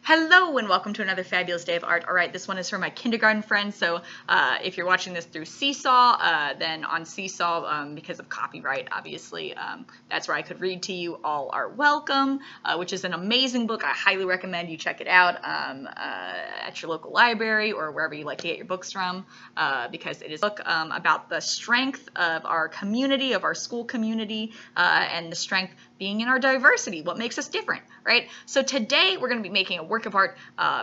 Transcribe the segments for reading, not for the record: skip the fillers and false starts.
Hello and welcome to another fabulous day of art. All right, this one is for my kindergarten friends. So if you're watching this through Seesaw, then on Seesaw, because of copyright, obviously, that's where I could read to you. All are welcome, which is an amazing book. I highly recommend you check it out at your local library or wherever you like to get your books from, because it is a book about the strength of our community, of our school community, and the strength being in our diversity, what makes us different, right? So today we're going to be making a work of art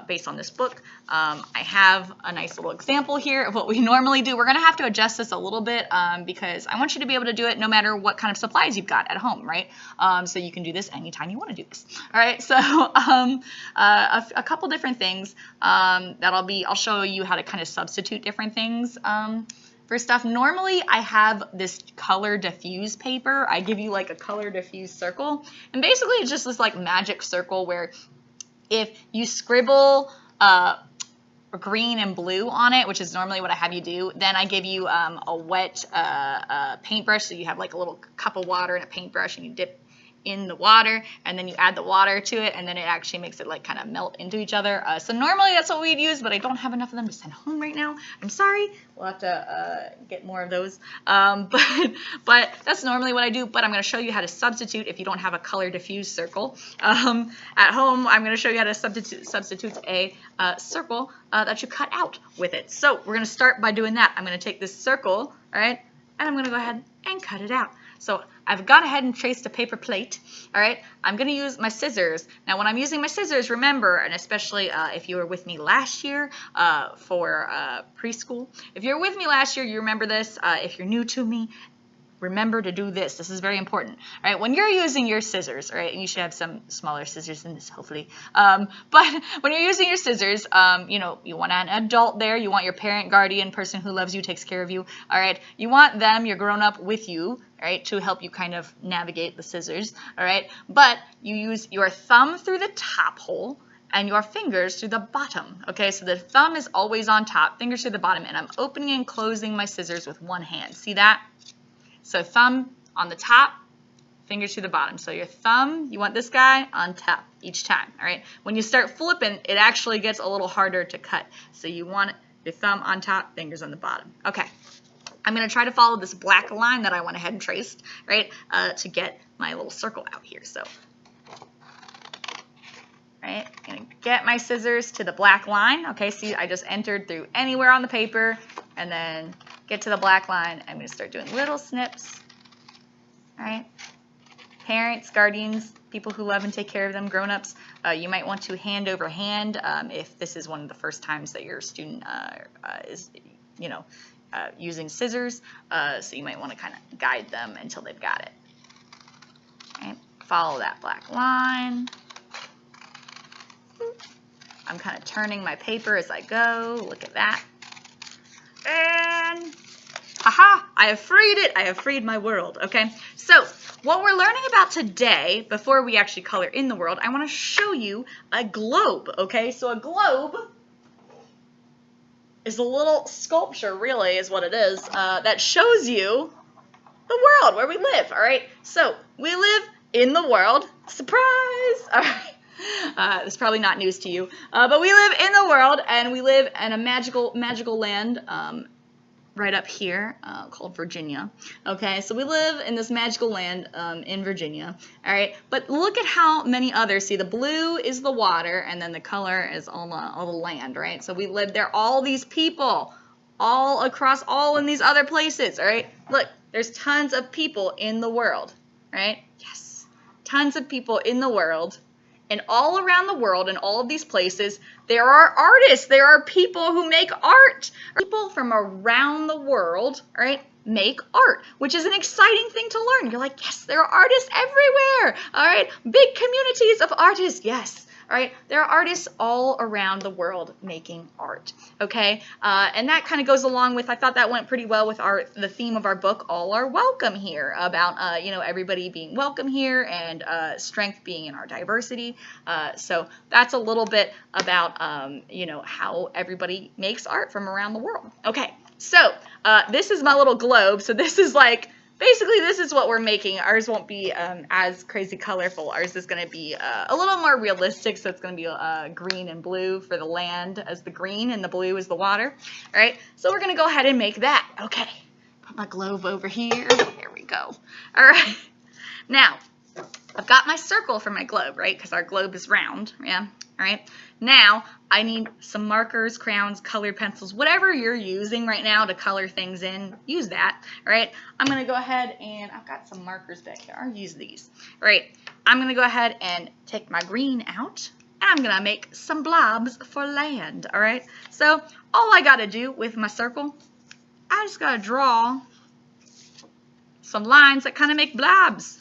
based on this book. I have a nice little example here of what we normally do. We're going to have to adjust this a little bit because I want you to be able to do it no matter what kind of supplies you've got at home, right? So you can do this anytime you want to do this. All right, so a couple different things I'll show you how to kind of substitute different things for stuff. Normally I have this color diffuse paper. I give you like a color diffuse circle, and basically it's just this like magic circle where if you scribble green and blue on it, which is normally what I have you do, then I give you a wet paintbrush. So you have like a little cup of water and a paintbrush, and you dip in the water, and then you add the water to it, and then it actually makes it like kind of melt into each other. So normally that's what we'd use, but I don't have enough of them to send home right now. I'm sorry. We'll have to get more of those. But that's normally what I do, but I'm going to show you how to substitute if you don't have a color diffuse circle. At home, I'm going to show you how to substitute a circle that you cut out with it. So we're going to start by doing that. I'm going to take this circle, all right, and I'm going to go ahead and cut it out. So I've gone ahead and traced a paper plate, all right? I'm going to use my scissors. Now, when I'm using my scissors, remember, and especially if you were with me last year for preschool, if you're with me last year, you remember this. If you're new to me, remember to do this. This is very important. All right, when you're using your scissors, all right, and you should have some smaller scissors than this, hopefully. But when you're using your scissors, you know, you want an adult there. You want your parent, guardian, person who loves you, takes care of you. All right, you want them, your grown up, with you, all right, to help you kind of navigate the scissors. All right, but you use your thumb through the top hole and your fingers through the bottom. Okay, so the thumb is always on top, fingers through the bottom, and I'm opening and closing my scissors with one hand. See that? So thumb on the top, fingers to the bottom. So your thumb, you want this guy on top each time, all right? When you start flipping, it actually gets a little harder to cut. So you want your thumb on top, fingers on the bottom. Okay, I'm going to try to follow this black line that I went ahead and traced, right, to get my little circle out here. So, right, I'm going to get my scissors to the black line. Okay, see, I just entered through anywhere on the paper, and then get to the black line. I'm going to start doing little snips. All right. Parents, guardians, people who love and take care of them, grown-ups, you might want to hand over hand if this is one of the first times that your student is, you know, using scissors. So you might want to kind of guide them until they've got it. All right. Follow that black line. I'm kind of turning my paper as I go. Look at that. And aha, I have freed it. I have freed my world. Okay, so what we're learning about today, before we actually color in the world, I want to show you a globe. Okay, so a globe is a little sculpture, really, is what it is, that shows you the world where we live. All right, so we live in the world. Surprise! All right. It's probably not news to you, but we live in the world, and we live in a magical land right up here called Virginia. Okay, so we live in this magical land in Virginia. All right, but look at how many others. See, the blue is the water, and then the color is all the land, right? So we live there. All these people, all across, all in these other places. All right, look, there's tons of people in the world, right? Yes, tons of people in the world. And all around the world, in all of these places, there are artists. There are people who make art. People from around the world, all right, make art, which is an exciting thing to learn. You're like, yes, there are artists everywhere. All right, big communities of artists. Yes. All right, there are artists all around the world making art, okay? And that kind of goes along with, I thought that went pretty well with the theme of our book, All Are Welcome Here, about, you know, everybody being welcome here and strength being in our diversity. So that's a little bit about, you know, how everybody makes art from around the world. Okay, so this is my little globe. So this is like basically this is what we're making. Ours won't be as crazy colorful. Ours is going to be a little more realistic, so it's going to be green and blue for the land as the green, and the blue is the water. All right, so we're going to go ahead and make that. Okay, put my globe over here. There we go. All right, now I've got my circle for my globe, right, because our globe is round, yeah, all right. Now I need some markers, crayons, colored pencils, whatever you're using right now to color things in, use that, all right. I'm going to go ahead and I've got some markers back here. I'll use these, all right. I'm going to go ahead and take my green out, and I'm going to make some blobs for land, all right. So all I got to do with my circle, I just got to draw some lines that kind of make blobs.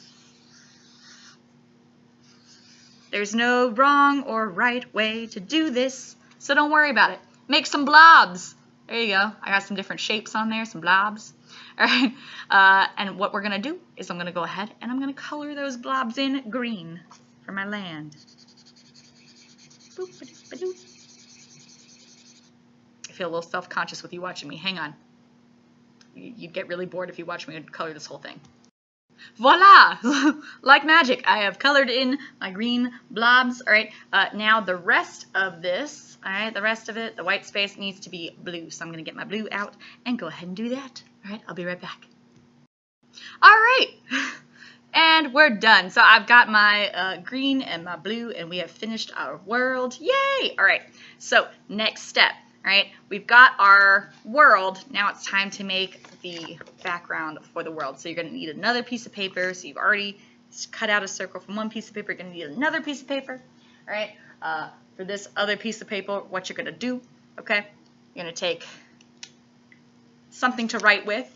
There's no wrong or right way to do this, so don't worry about it. Make some blobs. There you go. I got some different shapes on there, some blobs. All right. And what we're going to do is I'm going to go ahead and I'm going to color those blobs in green for my land. I feel a little self-conscious with you watching me. Hang on. You'd get really bored if you watched me color this whole thing. Voila! Like magic, I have colored in my green blobs. All right, now the rest of this, all right, the rest of it, the white space needs to be blue. So I'm going to get my blue out and go ahead and do that. All right, I'll be right back. All right, and we're done. So I've got my green and my blue, and we have finished our world. Yay! All right, so next step. All right, we've got our world. Now it's time to make the background for the world. So you're going to need another piece of paper. So you've already cut out a circle from one piece of paper. You're going to need another piece of paper. All right, for this other piece of paper, what you're going to do, okay, you're going to take something to write with.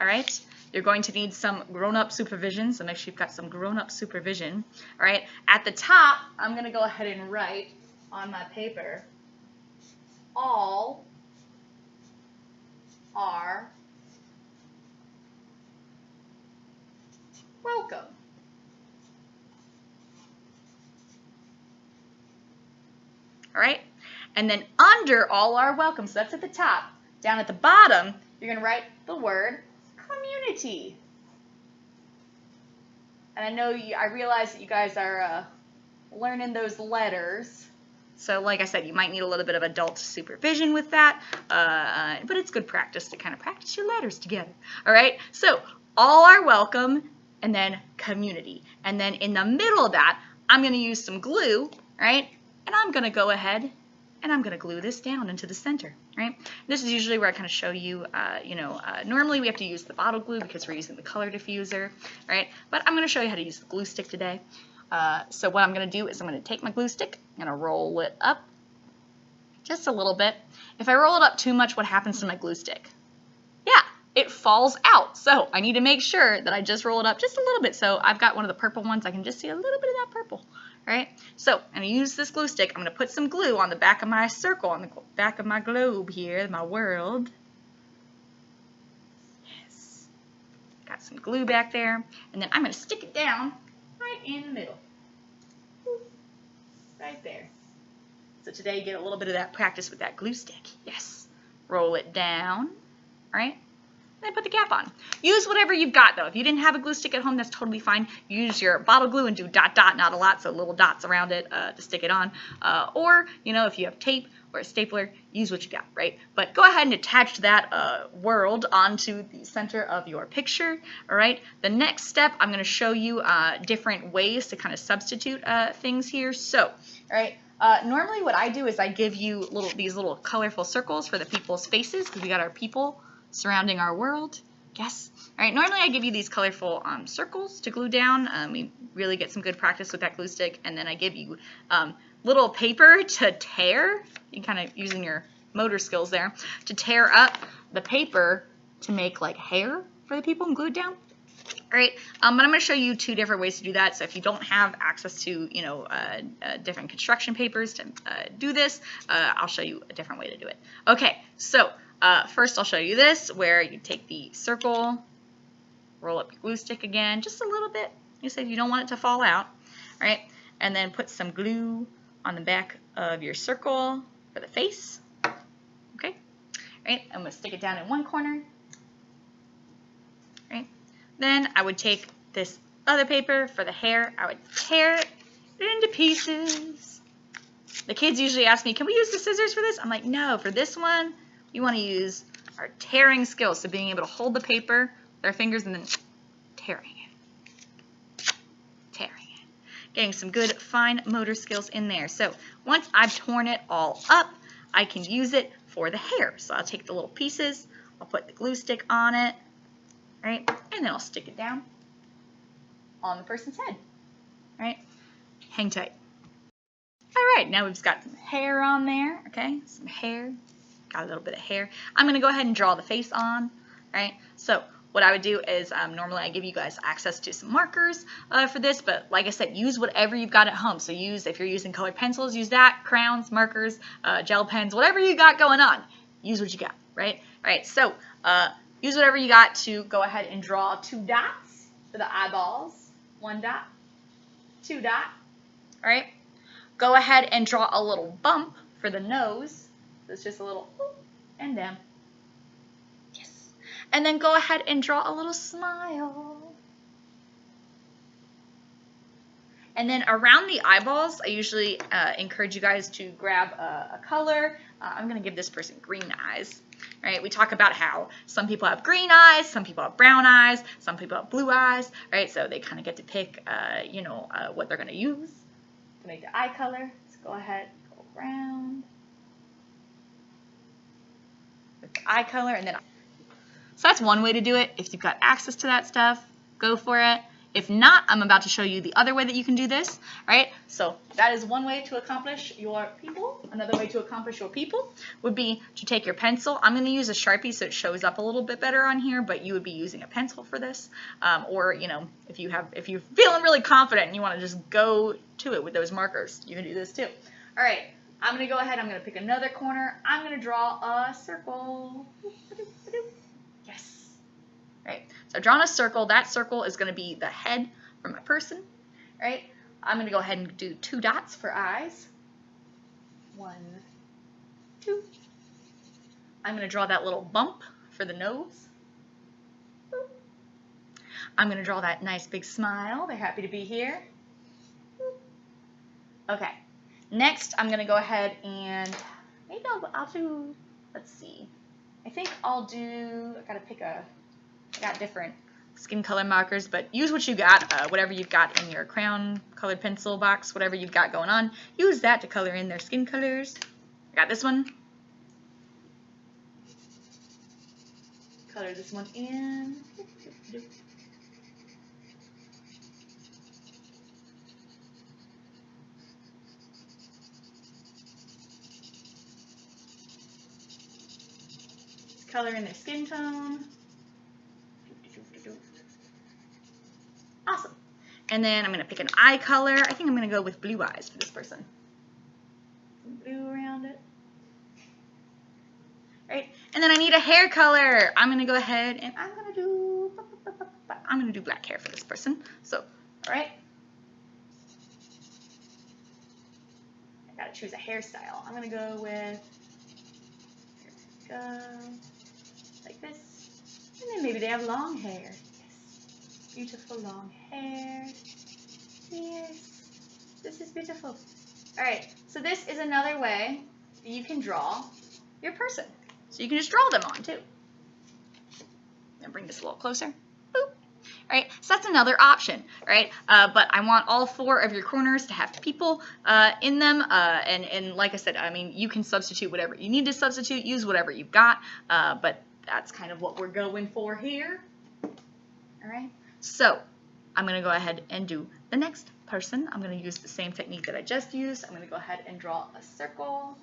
All right, you're going to need some grown-up supervision. So make sure you've got some grown-up supervision. All right, at the top, I'm going to go ahead and write on my paper, all are welcome. All right, and then under all are welcome, so that's at the top. Down at the bottom, you're going to write the word community. And I know I realize that you guys are learning those letters. So like I said, you might need a little bit of adult supervision with that, but it's good practice to kind of practice your letters together. All right, so all are welcome, and then community. And then in the middle of that, I'm going to use some glue, right? And I'm going to go ahead and I'm going to glue this down into the center, right? This is usually where I kind of show you, normally we have to use the bottle glue because we're using the color diffuser, right? But I'm going to show you how to use the glue stick today. So what I'm going to do is I'm going to take my glue stick, I'm going to roll it up just a little bit. If I roll it up too much, what happens to my glue stick? Yeah, it falls out. So I need to make sure that I just roll it up just a little bit. So I've got one of the purple ones. I can just see a little bit of that purple. All right, so I'm going to use this glue stick. I'm going to put some glue on the back of my circle, on the back of my globe here, my world. Yes, got some glue back there. And then I'm going to stick it down right in the middle, right there. So today you get a little bit of that practice with that glue stick. Yes. Roll it down, all right? And then put the cap on. Use whatever you've got, though. If you didn't have a glue stick at home, that's totally fine. Use your bottle glue and do dot, dot, not a lot, so little dots around it to stick it on. Or, if you have tape or a stapler, use what you got, right? But go ahead and attach that world onto the center of your picture, all right? The next step, I'm going to show you different ways to kind of substitute things here. So, all right, normally what I do is I give you these little colorful circles for the people's faces, because we got our people surrounding our world. Yes. All right, normally I give you these colorful circles to glue down. We really get some good practice with that glue stick, and then I give you little paper to tear. You kind of using your motor skills there to tear up the paper to make like hair for the people and glue it down. All right, but I'm going to show you two different ways to do that. So if you don't have access to, different construction papers to do this, I'll show you a different way to do it. Okay, so first I'll show you this, where you take the circle, roll up your glue stick again, just a little bit. You said you don't want it to fall out, right? And then put some glue on the back of your circle for the face. Okay, right? I'm going to stick it down in one corner. Right? Then I would take this other paper for the hair. I would tear it into pieces. The kids usually ask me, can we use the scissors for this? I'm like, no, for this one, we want to use our tearing skills. So being able to hold the paper with our fingers and then tearing it. Tearing it. Getting some good fine motor skills in there. So once I've torn it all up, I can use it for the hair. So I'll take the little pieces, I'll put the glue stick on it, right? And then I'll stick it down on the person's head, right? Hang tight. All right, now we've got some hair on there, okay? Some hair, got a little bit of hair. I'm gonna go ahead and draw the face on, right? So what I would do is normally I give you guys access to some markers for this, but like I said, use whatever you've got at home. So if you're using colored pencils, use that, crowns, markers, gel pens, whatever you got going on, use what you got, right? All right, so use whatever you got to go ahead and draw 2 dots for the eyeballs. 1 dot, 2 dot, all right? Go ahead and draw a little bump for the nose. So it's just a little whoop and down. Yes. And then go ahead and draw a little smile. And then around the eyeballs, I usually encourage you guys to grab a color. I'm going to give this person green eyes. Right? We talk about how some people have green eyes, some people have brown eyes, some people have blue eyes, right? So they kind of get to pick, what they're going to use to make the eye color. Let's go ahead, go around with the eye color, and then so that's one way to do it. If you've got access to that stuff, go for it. If not, I'm about to show you the other way that you can do this, right? So that is one way to accomplish your people. Another way to accomplish your people would be to take your pencil. I'm going to use a Sharpie so it shows up a little bit better on here, but you would be using a pencil for this. Or, if you're feeling really confident and you want to just go to it with those markers, you can do this too. All right, I'm going to go ahead. I'm going to pick another corner. I'm going to draw a circle. Yes. Right, so I've drawn a circle. That circle is going to be the head for my person, right? I'm going to go ahead and do 2 dots for eyes. 1, 2. I'm going to draw that little bump for the nose. I'm going to draw that nice big smile. They're happy to be here. Okay, next I'm going to go ahead and maybe I'll do, let's see. I got different skin color markers, but use what you got, whatever you've got in your crayon colored pencil box, whatever you've got going on. Use that to color in their skin colors. I got this one. Color this one in. Color in their skin tone. Awesome. And then I'm going to pick an eye color. I think I'm going to go with blue eyes for this person. Some blue around it. Right? And then I need a hair color. I'm going to go ahead and I'm going to do black hair for this person. So, all right. I got to choose a hairstyle. I'm going to go with, here we go, like this. And then maybe they have long hair. Beautiful long hair. Yes, this is beautiful. All right, so this is another way that you can draw your person. So you can just draw them on too. I'm gonna bring this a little closer. Boop. All right, so that's another option, right? But I want all 4 of your corners to have people in them. And like I said, I mean, you can substitute whatever you need to substitute. Use whatever you've got. But that's kind of what we're going for here. All right. So I'm going to go ahead and do the next person. I'm going to use the same technique that I just used. I'm going to go ahead and draw a circle.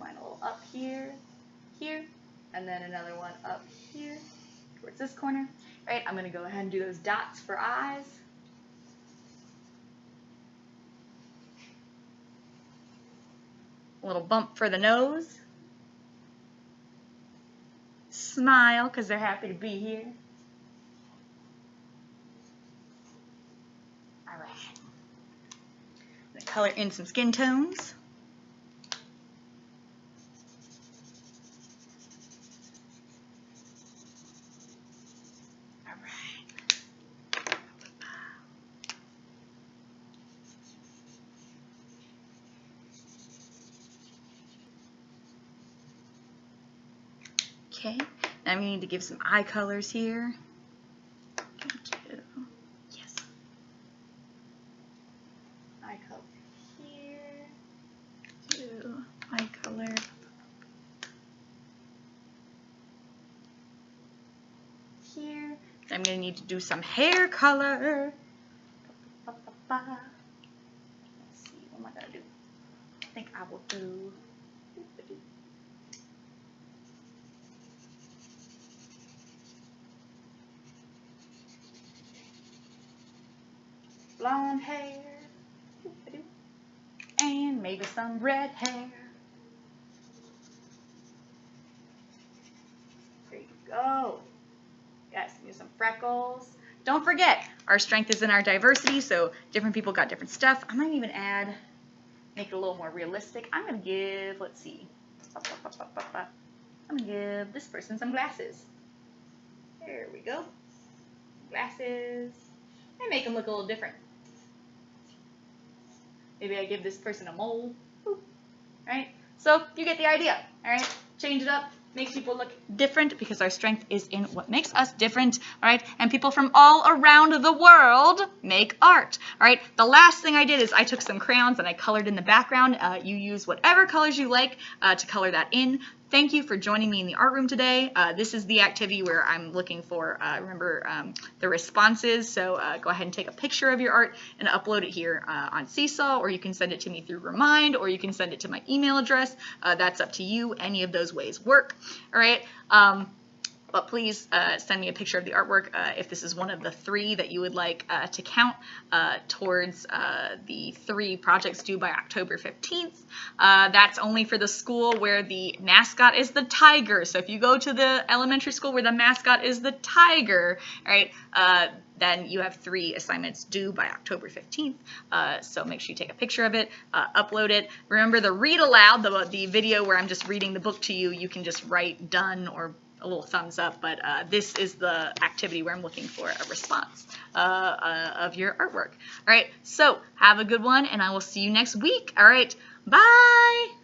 Mine a little up here, here, and then another one up here towards this corner. All right, I'm going to go ahead and do those dots for eyes. A little bump for the nose. Smile because they're happy to be here. Color in some skin tones. All right. Okay, now we need to give some eye colors here. Thank you. Yes. Eye color here. Eye color. Here. I'm going to need to do some hair color. Let's see, what am I going to do? I think I will do... blonde hair. And maybe some red hair. There you go. Yes, use some freckles. Don't forget, our strength is in our diversity, so different people got different stuff. I might even add, make it a little more realistic. I'm going to give, let's see. I'm going to give this person some glasses. There we go. Glasses. And make them look a little different. Maybe I give this person a mole. Right? So you get the idea. All right? Change it up. Makes people look different because our strength is in what makes us different. All right? And people from all around the world make art. All right? The last thing I did is I took some crayons and I colored in the background. You use whatever colors you like to color that in. Thank you for joining me in the art room today. This is the activity where I'm looking for, remember, the responses. So go ahead and take a picture of your art and upload it here on Seesaw, or you can send it to me through Remind, or you can send it to my email address. That's up to you. Any of those ways work. All right. But please send me a picture of the artwork if this is one of the 3 that you would like to count towards the 3 projects due by October 15th. That's only for the school where the mascot is the tiger. So if you go to the elementary school where the mascot is the tiger, right, then you have 3 assignments due by October 15th. So make sure you take a picture of it, upload it. Remember the read aloud, the video where I'm just reading the book to you, you can just write done or a little thumbs up, but this is the activity where I'm looking for a response of your artwork. All right, so have a good one, and I will see you next week. All right, bye.